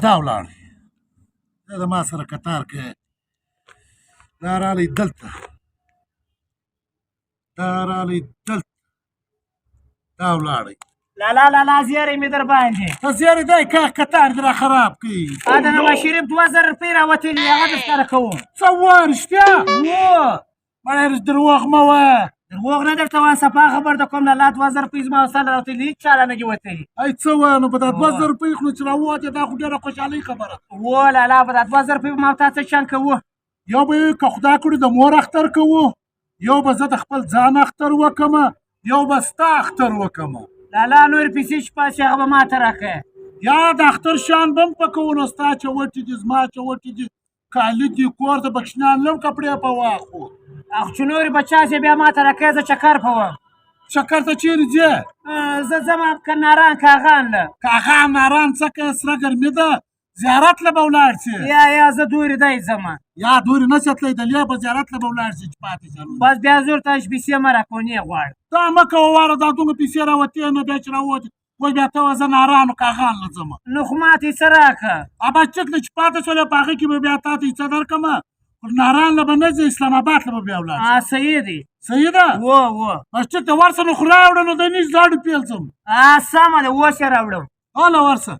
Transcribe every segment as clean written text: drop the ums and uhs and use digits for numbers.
دا ولاړې دا د ما سره کتار کوي دا رالی دلته دا رالی دلته دا ولاړې لا زیارې مې در باندې ته زیارې دی کتار دې را خراب کړي د نواز شریف 2000 روپۍ راوتلي هغه درسره کوم څه وایې رښتیا و مړی دروغ مه وایه دروغ نه درته وایم صفا خبر د کوم لالا 2000 روپۍ زما سره راوتلي هېڅ چاله نه دي وتلي ای څه وایه نو په دا 2000 روپۍ خو چې راووتې دا خو ډېره خوشحالۍ خبره و لالا په دا 2000 روپۍ به ما تا څه شان کوو یو به یې که خدا کړي د مور اختر کوو یو به زه د خپل ځان اختر وکړمه یو به ستا اختر وکړمه لالا نور پیسې چې پاسې هغه به ما ته راکړې یا د اختر شان به هم پکوو نو ستا چوټې دي زما چوټې دي کالي دي کور د بچیانو هم کپړې په واخو او چې نورې بچا چې بیا ما ته راکړې زه چکر په وم چکر ته چیرې ځې زه ځم کناران کاغان له کاغان ناران څه کوې سره ګرمي ده زیارت له به ولاړ شې یا زه دورې دی ځم یا دورې نه شې تللی دلیا به زیارت له به ولاړ شې چې پاتې شې بس بیا زور ته پیسې مه راکونې غواړم دا مه کوه واره دا دومره پیسې راوتې نه بیا چې راوتې وایي بیا ته زه نارانو کاغان له ځم نو خو ماته یې څه راکړه ابا چک نه چې پاتې شولې په هغې کې به بیا تا ته یې څه درکړمه ناران له به نه ځې اسلام آباد له به بیا ولاړ صحیح دی صحیح ده بس چک ته ورسه نو خو راوړه نو د نیز لاړو پیل ځم سمه ده اوس یې راوړم هله ورسه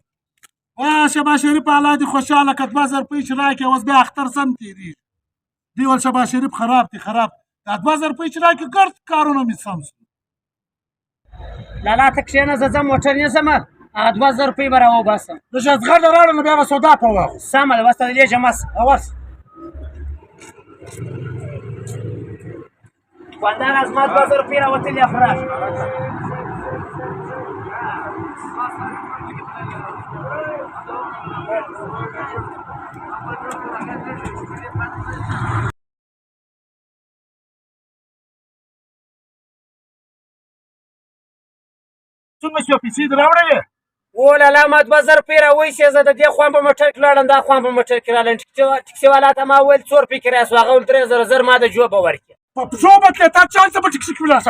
شباز شریف الله دې خوشحاله که 2000 روپۍ چې راکړې اوس بیا اختر سم تېرېږي دی ول شباز شریف خراب دی خراب دا 2000 روپۍ چې راکړې ګرد کارونه مې سم شو لالا ته کښېنه زه ځم موټر نیسم 2000 روپۍ به راوباسم د شزغرده راوړه نو بیا به سودا په واخلو سمه ده اوس ته لېږم ورسه دوکانداره زما 2000 روپۍ راوتلې خو راشه څومره شوه پیسې دې راوړلې و لالا ما 2000 روپۍ راویستې زه د دې خوا په موټر کې لاړم دا خوا په موټر کې رالم ټکسي والا ته ما وویل 100 روپۍ کرایه سوه هغه ویل 3000 زر ما د جوبه ورکړې په پښو به تلې تا چا څه به ټکسي کې ولاړ